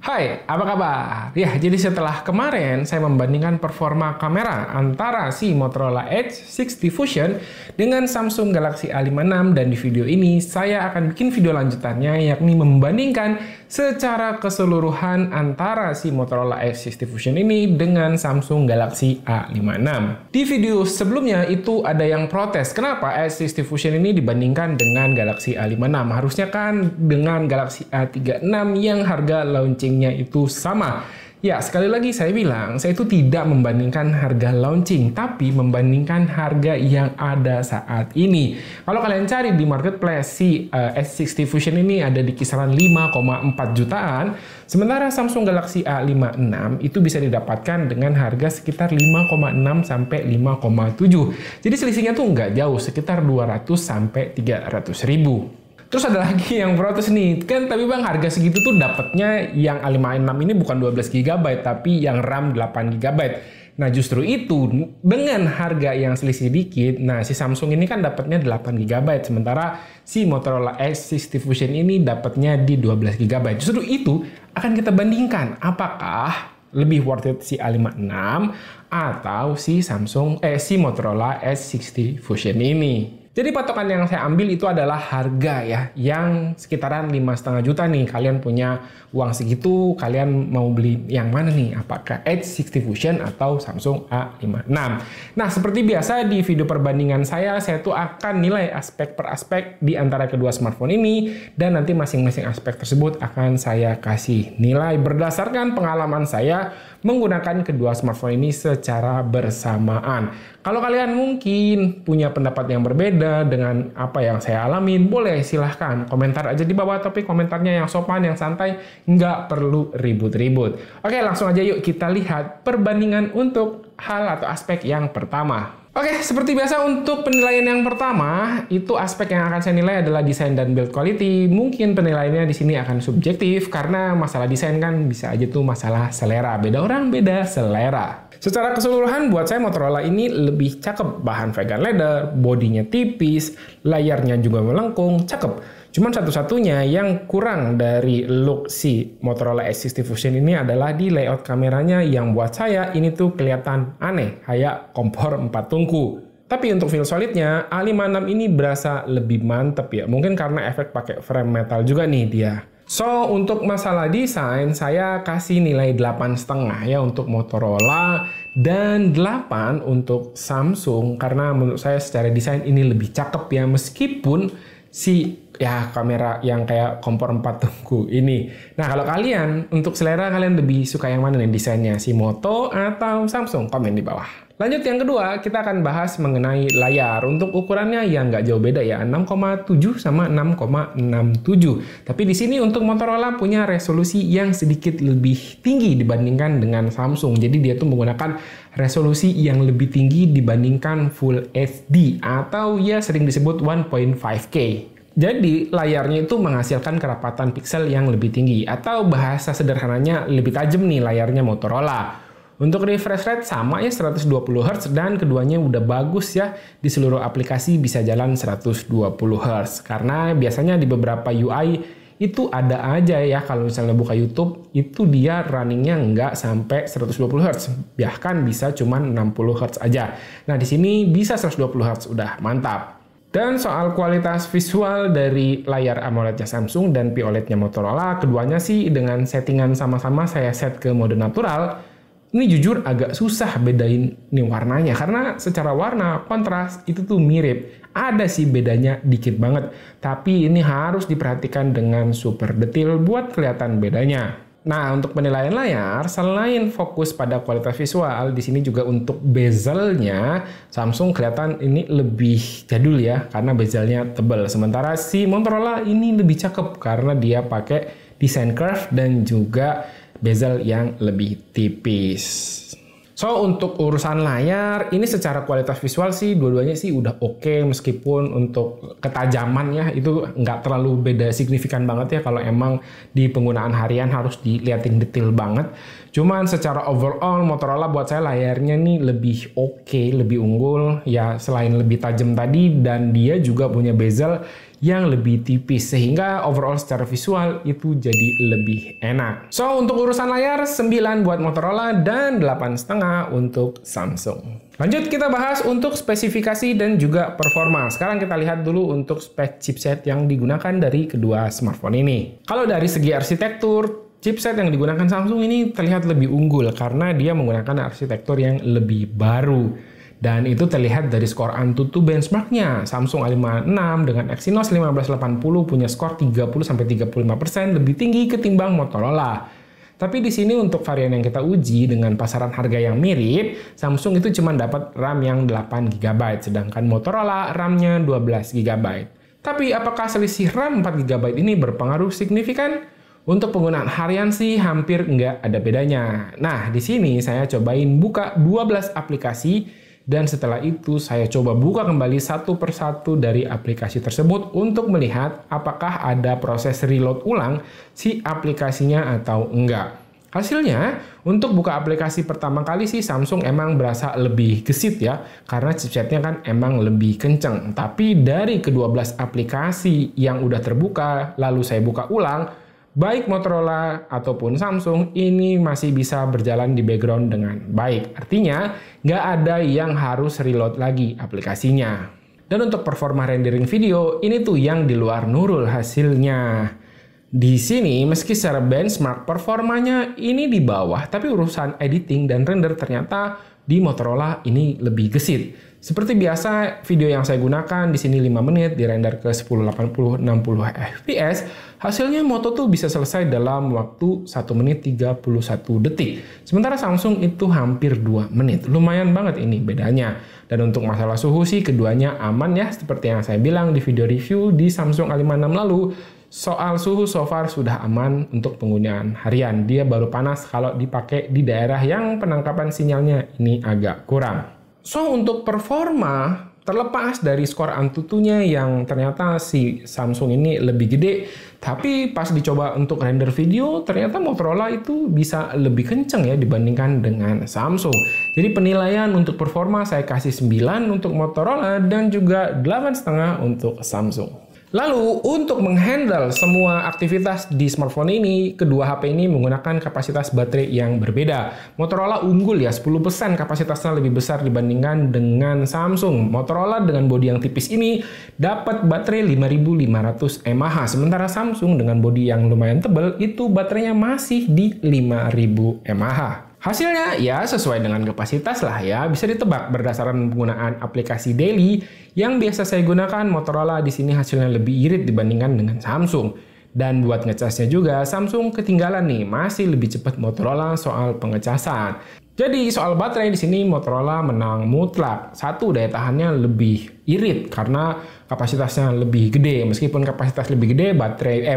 Hai, apa kabar? Ya, jadi setelah kemarin saya membandingkan performa kamera antara si Motorola Edge 60 Fusion dengan Samsung Galaxy A56, dan di video ini saya akan bikin video lanjutannya yakni membandingkan secara keseluruhan antara si Motorola Edge 60 Fusion ini dengan Samsung Galaxy A56. Di video sebelumnya itu ada yang protes, kenapa Edge 60 Fusion ini dibandingkan dengan Galaxy A56? Harusnya kan dengan Galaxy A36 yang harga launching itu sama. Ya, sekali lagi saya bilang, saya itu tidak membandingkan harga launching, tapi membandingkan harga yang ada saat ini. Kalau kalian cari di marketplace, si S60 Fusion ini ada di kisaran 5,4 jutaan, sementara Samsung Galaxy A56 itu bisa didapatkan dengan harga sekitar 5,6 sampai 5,7. Jadi selisihnya tuh nggak jauh, sekitar 200 sampai 300 ribu. Terus ada lagi yang protes nih, kan tapi bang harga segitu tuh dapatnya yang A56 ini bukan 12 GB tapi yang RAM 8 GB. Nah justru itu dengan harga yang selisih dikit, nah si Samsung ini kan dapatnya 8 GB, sementara si Motorola Edge 60 Fusion ini dapatnya di 12 GB. Justru itu akan kita bandingkan apakah lebih worth it si A56 atau si Motorola Edge 60 Fusion ini. Jadi patokan yang saya ambil itu adalah harga ya, yang sekitaran 5,5 juta nih. Kalian punya uang segitu, kalian mau beli yang mana nih? Apakah Edge 60 Fusion atau Samsung A56? Nah, seperti biasa di video perbandingan saya tuh akan nilai aspek per aspek di antara kedua smartphone ini, dan nanti masing-masing aspek tersebut akan saya kasih nilai berdasarkan pengalaman saya menggunakan kedua smartphone ini secara bersamaan. Kalau kalian mungkin punya pendapat yang berbeda dengan apa yang saya alamin, boleh silahkan komentar aja di bawah, tapi komentarnya yang sopan, yang santai, nggak perlu ribut-ribut. Oke, langsung aja yuk kita lihat perbandingan untuk hal atau aspek yang pertama. Oke, seperti biasa untuk penilaian yang pertama, itu aspek yang akan saya nilai adalah desain dan build quality. Mungkin penilaiannya di sini akan subjektif, karena masalah desain kan bisa aja tuh masalah selera. Beda orang, beda selera. Secara keseluruhan buat saya Motorola ini lebih cakep. Bahan vegan leather, bodinya tipis, layarnya juga melengkung, cakep. Cuman satu-satunya yang kurang dari look si Motorola Edge 60 Fusion ini adalah di layout kameranya yang buat saya ini tuh kelihatan aneh, kayak kompor 4 tungku. Tapi untuk feel solidnya, A56 ini berasa lebih mantep ya. Mungkin karena efek pakai frame metal juga nih dia. So, untuk masalah desain, saya kasih nilai 8,5 ya untuk Motorola dan 8 untuk Samsung, karena menurut saya secara desain ini lebih cakep ya, meskipun si kamera yang kayak kompor 4 tungku ini. Nah, kalau kalian, untuk selera kalian lebih suka yang mana nih desainnya? Si Moto atau Samsung? Komen di bawah. Lanjut yang kedua, kita akan bahas mengenai layar. Untuk ukurannya ya nggak jauh beda ya, 6,7 sama 6,67. Tapi di sini untuk Motorola punya resolusi yang sedikit lebih tinggi dibandingkan dengan Samsung. Jadi dia tuh menggunakan resolusi yang lebih tinggi dibandingkan Full HD atau ya sering disebut 1.5K. Jadi layarnya itu menghasilkan kerapatan piksel yang lebih tinggi, atau bahasa sederhananya lebih tajam nih layarnya Motorola. Untuk refresh rate sama ya 120 Hz, dan keduanya udah bagus ya, di seluruh aplikasi bisa jalan 120 Hz. Karena biasanya di beberapa UI itu ada aja ya, kalau misalnya buka YouTube itu dia runningnya nggak sampai 120 Hz, bahkan bisa cuman 60 Hz aja. Nah di sini bisa 120 Hz, udah mantap. Dan soal kualitas visual dari layar AMOLED-nya Samsung dan POLED-nya Motorola, keduanya sih dengan settingan sama-sama saya set ke mode natural. Ini jujur agak susah bedain nih warnanya, karena secara warna kontras itu tuh mirip. Ada sih bedanya dikit banget, tapi ini harus diperhatikan dengan super detail buat kelihatan bedanya. Nah, untuk penilaian layar, selain fokus pada kualitas visual, di sini juga untuk bezelnya Samsung kelihatan ini lebih jadul ya, karena bezelnya tebal. Sementara si Motorola ini lebih cakep karena dia pakai desain curve dan juga bezel yang lebih tipis. So, untuk urusan layar, ini secara kualitas visual sih dua-duanya sih udah oke, meskipun untuk ketajamannya itu nggak terlalu beda signifikan banget ya, kalau emang di penggunaan harian harus dilihatin detail banget. Cuman secara overall Motorola buat saya layarnya nih lebih oke, lebih unggul ya, selain lebih tajam tadi, dan dia juga punya bezel yang lebih tipis, sehingga overall secara visual itu jadi lebih enak. So, untuk urusan layar 9 buat Motorola dan 8,5 untuk Samsung. Lanjut kita bahas untuk spesifikasi dan juga performa. Sekarang kita lihat dulu untuk spek chipset yang digunakan dari kedua smartphone ini. Kalau dari segi arsitektur, chipset yang digunakan Samsung ini terlihat lebih unggul karena dia menggunakan arsitektur yang lebih baru. Dan itu terlihat dari skor AnTuTu benchmarknya. Samsung A56 dengan Exynos 1580 punya skor 30-35% lebih tinggi ketimbang Motorola. Tapi di sini untuk varian yang kita uji dengan pasaran harga yang mirip, Samsung itu cuma dapat RAM yang 8GB, sedangkan Motorola RAM-nya 12GB. Tapi apakah selisih RAM 4GB ini berpengaruh signifikan? Untuk penggunaan harian sih hampir nggak ada bedanya. Nah, di sini saya cobain buka 12 aplikasi, dan setelah itu saya coba buka kembali satu persatu dari aplikasi tersebut untuk melihat apakah ada proses reload ulang si aplikasinya atau enggak. Hasilnya, untuk buka aplikasi pertama kali sih Samsung emang berasa lebih gesit ya, karena chipsetnya kan emang lebih kenceng. Tapi dari ke-12 aplikasi yang udah terbuka, lalu saya buka ulang, baik Motorola ataupun Samsung ini masih bisa berjalan di background dengan baik. Artinya, nggak ada yang harus reload lagi aplikasinya. Dan untuk performa rendering video, ini tuh yang di luar nurul hasilnya. Di sini, meski secara benchmark performanya ini di bawah, tapi urusan editing dan render ternyata di Motorola ini lebih gesit. Seperti biasa, video yang saya gunakan di sini 5 menit, di render ke 1080 60 fps, hasilnya Moto tuh bisa selesai dalam waktu 1 menit 31 detik. Sementara Samsung itu hampir 2 menit. Lumayan banget ini bedanya. Dan untuk masalah suhu sih keduanya aman ya, seperti yang saya bilang di video review di Samsung A56 lalu. Soal suhu so far sudah aman untuk penggunaan harian. Dia baru panas kalau dipakai di daerah yang penangkapan sinyalnya ini agak kurang. So, untuk performa, terlepas dari skor AnTuTu-nya yang ternyata si Samsung ini lebih gede, tapi pas dicoba untuk render video, ternyata Motorola itu bisa lebih kenceng ya dibandingkan dengan Samsung. Jadi penilaian untuk performa saya kasih 9 untuk Motorola dan juga 8,5 untuk Samsung. Lalu, untuk menghandle semua aktivitas di smartphone ini, kedua HP ini menggunakan kapasitas baterai yang berbeda. Motorola unggul ya, 10% kapasitasnya lebih besar dibandingkan dengan Samsung. Motorola dengan bodi yang tipis ini dapat baterai 5500 mAh, sementara Samsung dengan bodi yang lumayan tebal itu baterainya masih di 5000 mAh. Hasilnya ya sesuai dengan kapasitas lah ya, bisa ditebak berdasarkan penggunaan aplikasi daily yang biasa saya gunakan. Motorola di sini hasilnya lebih irit dibandingkan dengan Samsung. Dan buat ngecasnya juga Samsung ketinggalan nih, masih lebih cepat Motorola soal pengecasan. Jadi soal baterai di sini Motorola menang mutlak. Satu, daya tahannya lebih irit karena kapasitasnya lebih gede. Meskipun kapasitas lebih gede,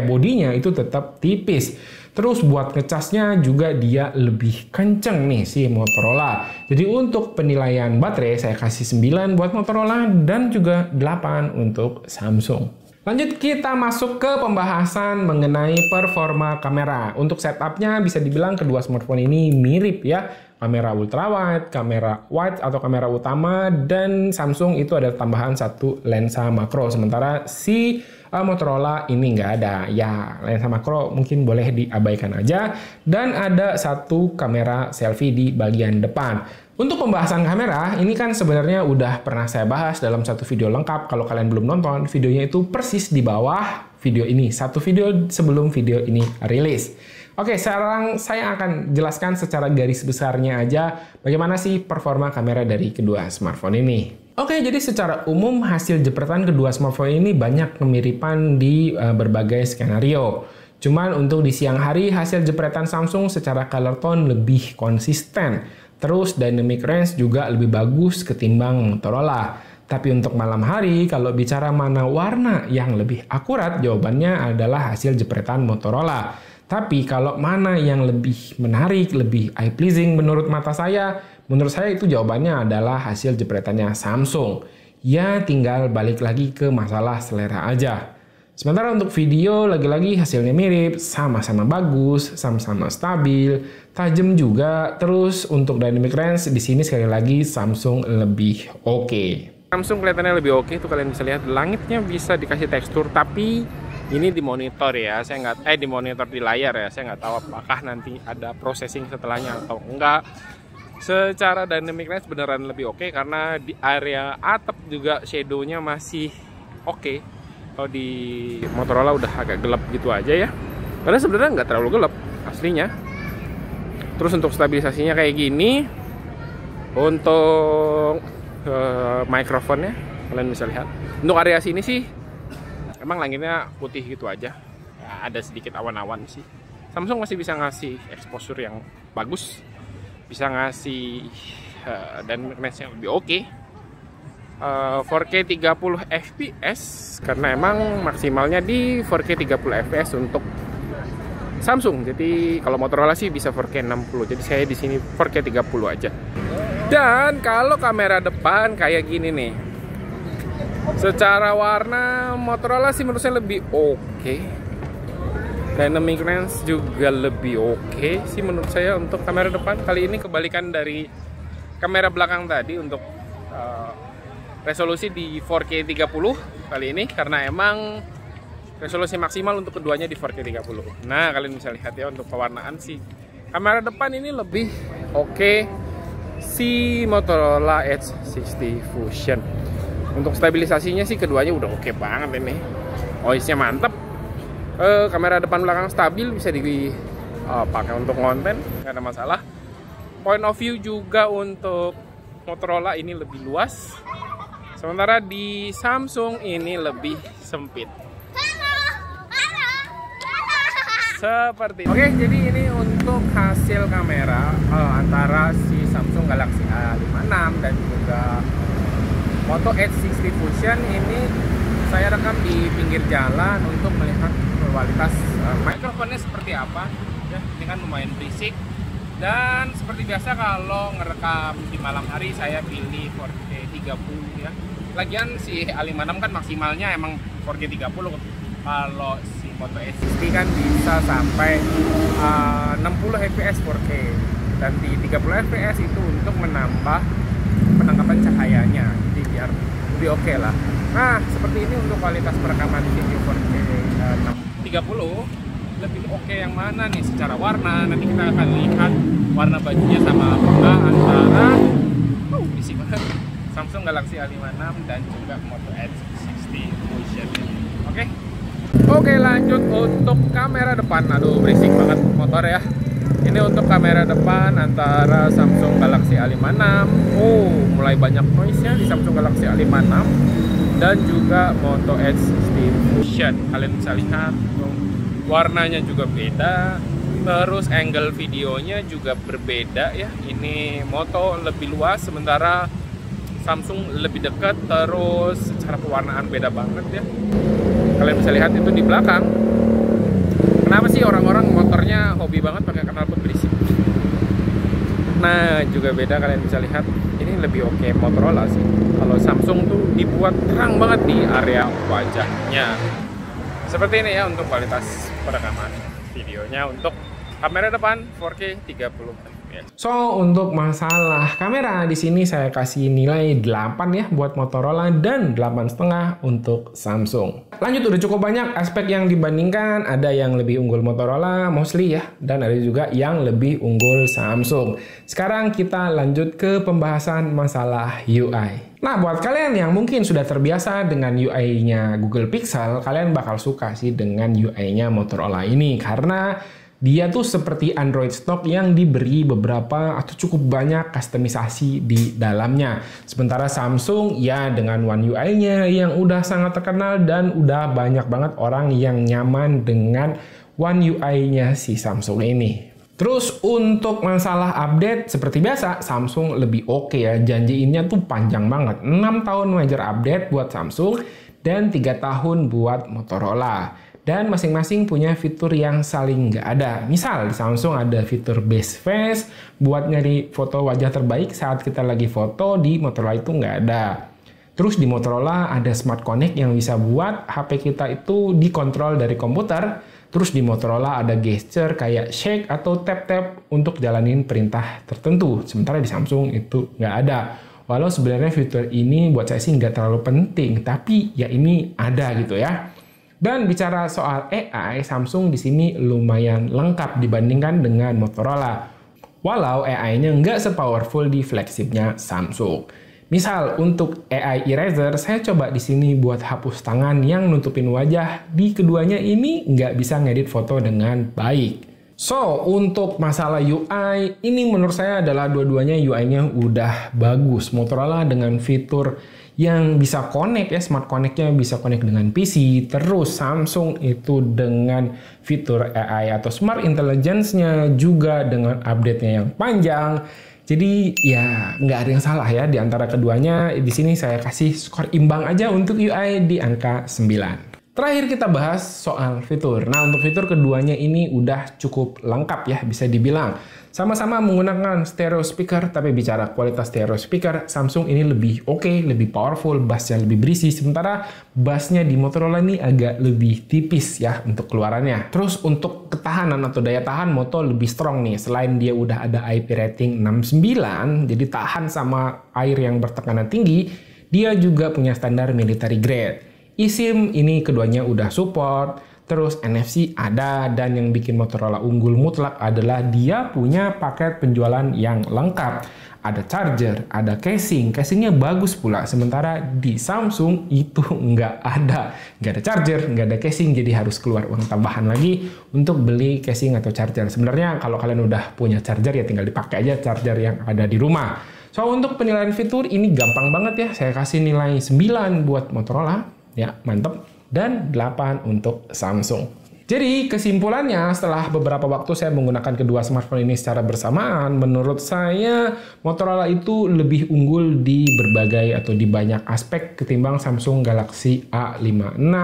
bodinya itu tetap tipis. Terus buat ngecasnya juga dia lebih kenceng nih si Motorola. Jadi untuk penilaian baterai saya kasih 9 buat Motorola dan juga 8 untuk Samsung. Lanjut kita masuk ke pembahasan mengenai performa kamera. Untuk setupnya bisa dibilang kedua smartphone ini mirip ya. Kamera ultrawide, kamera wide atau kamera utama, dan Samsung itu ada tambahan satu lensa makro. Sementara si Motorola ini nggak ada. Ya, lensa makro mungkin boleh diabaikan aja. Dan ada satu kamera selfie di bagian depan. Untuk pembahasan kamera, ini kan sebenarnya udah pernah saya bahas dalam satu video lengkap. Kalau kalian belum nonton, videonya itu persis di bawah video ini. Satu video sebelum video ini rilis. Oke, sekarang saya akan jelaskan secara garis besarnya aja bagaimana sih performa kamera dari kedua smartphone ini. Oke, jadi secara umum hasil jepretan kedua smartphone ini banyak kemiripan di berbagai skenario. Cuman untuk di siang hari hasil jepretan Samsung secara color tone lebih konsisten. Terus dynamic range juga lebih bagus ketimbang Motorola. Tapi untuk malam hari, kalau bicara mana warna yang lebih akurat, jawabannya adalah hasil jepretan Motorola. Tapi kalau mana yang lebih menarik, lebih eye pleasing menurut saya itu jawabannya adalah hasil jepretannya Samsung. Ya tinggal balik lagi ke masalah selera aja. Sementara untuk video lagi-lagi hasilnya mirip, sama-sama bagus, sama-sama stabil, tajam juga. Terus untuk dynamic range di sini sekali lagi Samsung lebih oke. Samsung kelihatannya lebih oke tuh, kalian bisa lihat langitnya bisa dikasih tekstur, tapi ini di monitor ya, saya nggak di monitor di layar ya, saya nggak tahu apakah nanti ada processing setelahnya atau enggak. Secara dynamic range beneran lebih oke karena di area atap juga shadownya masih oke. Kalau di Motorola udah agak gelap gitu aja ya, karena sebenarnya nggak terlalu gelap aslinya. Terus untuk stabilisasinya kayak gini, untuk mikrofonnya kalian bisa lihat. Untuk area sini sih emang langitnya putih gitu aja ya, ada sedikit awan-awan sih. Samsung masih bisa ngasih exposure yang bagus, bisa ngasih dan range-nya lebih oke. 4K 30 fps karena emang maksimalnya di 4K 30 fps untuk Samsung. Jadi kalau Motorola sih bisa 4K 60. Jadi saya di sini 4K 30 aja. Dan kalau kamera depan kayak gini nih, secara warna Motorola sih menurut saya lebih oke. Dynamic range juga lebih oke sih menurut saya untuk kamera depan. Kali ini kebalikan dari kamera belakang tadi untuk resolusi di 4K 30 kali ini, karena emang resolusi maksimal untuk keduanya di 4K 30. Nah, kalian bisa lihat ya untuk pewarnaan sih kamera depan ini lebih oke si Motorola Edge 60 Fusion. Untuk stabilisasinya sih keduanya udah oke banget ini. OIS-nya mantep. Kamera depan belakang stabil, bisa dipakai untuk konten, nggak ada masalah. Point of view juga untuk Motorola ini lebih luas, sementara di Samsung ini lebih sempit. Seperti ini. Oke, jadi ini untuk hasil kamera antara si Samsung Galaxy A56 dan juga Moto Edge 60 Fusion. Ini saya rekam di pinggir jalan untuk melihat kualitas mikrofonnya seperti apa ya. Ini kan lumayan berisik, dan seperti biasa kalau ngerekam di malam hari saya pilih 4K 30 ya. Lagian si A56 kan maksimalnya emang 4K 30. Kalau si Moto Edge 60 kan bisa sampai 60 fps 4K, dan di 30 fps itu untuk menambah penangkapan cahayanya, jadi biar lebih oke lah. Nah, seperti ini untuk kualitas perekaman video 4K 30 lebih oke yang mana nih secara warna. Nanti kita akan lihat warna bajunya sama apa antara bisik banget Samsung Galaxy A56 dan juga Moto Edge 60 Fusion. Oke, lanjut untuk kamera depan. Aduh, berisik banget motor ya. Ini untuk kamera depan antara Samsung Galaxy A56. Mulai banyak noise-nya di Samsung Galaxy A56 dan juga Moto Edge 60 Fusion. Kalian bisa lihat warnanya juga beda, terus angle videonya juga berbeda ya. Ini Moto lebih luas, sementara Samsung lebih dekat, terus secara pewarnaan beda banget ya. Kalian bisa lihat itu di belakang. Kenapa sih orang-orang motornya hobi banget pakai knalpot berisik? Nah, juga beda, kalian bisa lihat ini lebih oke Motorola sih. Kalau Samsung tuh dibuat terang banget di area wajahnya. Seperti ini ya untuk kualitas perekaman videonya untuk kamera depan 4K 30 fps. So, untuk masalah kamera di sini saya kasih nilai 8 ya buat Motorola dan 8,5 untuk Samsung. Lanjut, udah cukup banyak aspek yang dibandingkan. Ada yang lebih unggul Motorola mostly ya, dan ada juga yang lebih unggul Samsung. Sekarang kita lanjut ke pembahasan masalah UI. Nah, buat kalian yang mungkin sudah terbiasa dengan UI-nya Google Pixel, kalian bakal suka sih dengan UI-nya Motorola ini, karena dia tuh seperti Android stock yang diberi beberapa atau cukup banyak kustomisasi di dalamnya. Sementara Samsung ya dengan One UI-nya yang udah sangat terkenal dan udah banyak banget orang yang nyaman dengan One UI-nya si Samsung ini. Terus untuk masalah update, seperti biasa Samsung lebih oke ya, janjiinnya tuh panjang banget. 6 tahun major update buat Samsung dan 3 tahun buat Motorola. Dan masing-masing punya fitur yang saling nggak ada. Misal di Samsung ada fitur Best Face buat nyari foto wajah terbaik saat kita lagi foto, di Motorola itu nggak ada. Terus di Motorola ada Smart Connect yang bisa buat HP kita itu dikontrol dari komputer. Terus di Motorola ada gesture kayak shake atau tap-tap untuk jalanin perintah tertentu. Sementara di Samsung itu nggak ada. Walau sebenarnya fitur ini buat saya sih nggak terlalu penting, tapi ya ini ada gitu ya. Dan bicara soal AI, Samsung di sini lumayan lengkap dibandingkan dengan Motorola. Walau AI-nya nggak sepowerful di flagshipnya Samsung. Misal untuk AI Eraser, saya coba di sini buat hapus tangan yang nutupin wajah. Di keduanya ini nggak bisa ngedit foto dengan baik. So, untuk masalah UI, ini menurut saya adalah dua-duanya UI-nya udah bagus. Motorola dengan fitur yang bisa connect ya, smart connect-nya bisa connect dengan PC. Terus Samsung itu dengan fitur AI atau smart intelligence-nya juga dengan update-nya yang panjang. Jadi ya nggak ada yang salah ya di antara keduanya. Di sini saya kasih skor imbang aja untuk UI di angka 9. Terakhir kita bahas soal fitur. Nah, untuk fitur keduanya ini udah cukup lengkap ya, bisa dibilang. Sama-sama menggunakan stereo speaker, tapi bicara kualitas stereo speaker, Samsung ini lebih oke, lebih powerful, bassnya lebih berisi, sementara bassnya di Motorola ini agak lebih tipis ya untuk keluarannya. Terus untuk ketahanan atau daya tahan, Moto lebih strong nih. Selain dia udah ada IP rating 69, jadi tahan sama air yang bertekanan tinggi, dia juga punya standar military grade. eSIM ini keduanya udah support, terus NFC ada, dan yang bikin Motorola unggul mutlak adalah dia punya paket penjualan yang lengkap. Ada charger, ada casingnya bagus pula, sementara di Samsung itu nggak ada charger, nggak ada casing, jadi harus keluar uang tambahan lagi untuk beli casing atau charger. Sebenarnya kalau kalian udah punya charger ya tinggal dipakai aja charger yang ada di rumah. So, untuk penilaian fitur ini gampang banget ya, saya kasih nilai 9 buat Motorola. Ya, mantep. Dan 8 untuk Samsung. Jadi, kesimpulannya setelah beberapa waktu saya menggunakan kedua smartphone ini secara bersamaan, menurut saya Motorola itu lebih unggul di berbagai atau di banyak aspek ketimbang Samsung Galaxy A56.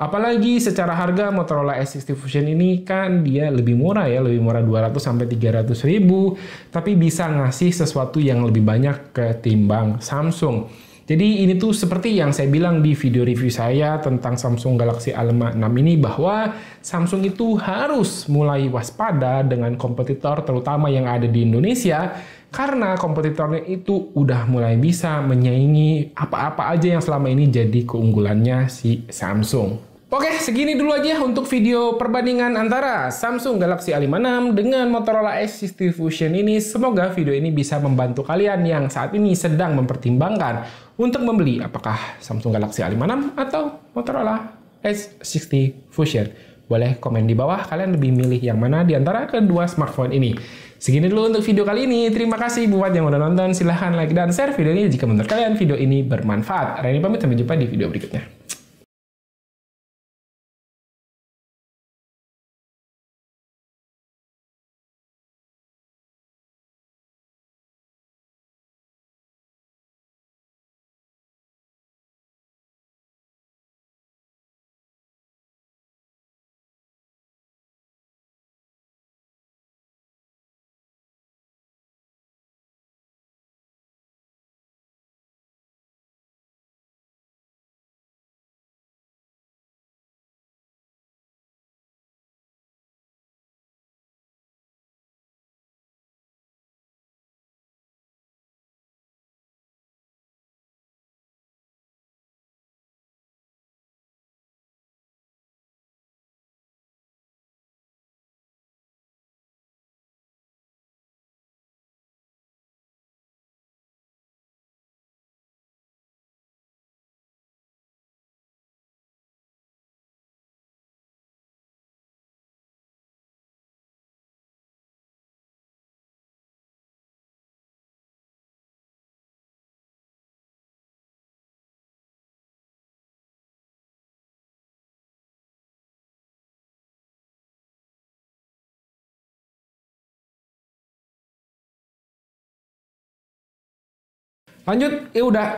Apalagi secara harga Motorola S60 Fusion ini kan dia lebih murah ya, lebih murah 200 sampai 300 ribu, tapi bisa ngasih sesuatu yang lebih banyak ketimbang Samsung. Jadi ini tuh seperti yang saya bilang di video review saya tentang Samsung Galaxy A56 ini, bahwa Samsung itu harus mulai waspada dengan kompetitor terutama yang ada di Indonesia, karena kompetitornya itu udah mulai bisa menyaingi apa-apa aja yang selama ini jadi keunggulannya si Samsung. Oke, segini dulu aja untuk video perbandingan antara Samsung Galaxy A56 dengan Motorola S60 Fusion ini. Semoga video ini bisa membantu kalian yang saat ini sedang mempertimbangkan untuk membeli apakah Samsung Galaxy A56 atau Motorola S60 Fusion. Boleh komen di bawah kalian lebih milih yang mana di antara kedua smartphone ini. Segini dulu untuk video kali ini. Terima kasih buat yang udah nonton. Silahkan like dan share video ini jika menurut kalian video ini bermanfaat. Reni pamit, sampai jumpa di video berikutnya. Lanjut, ya udah.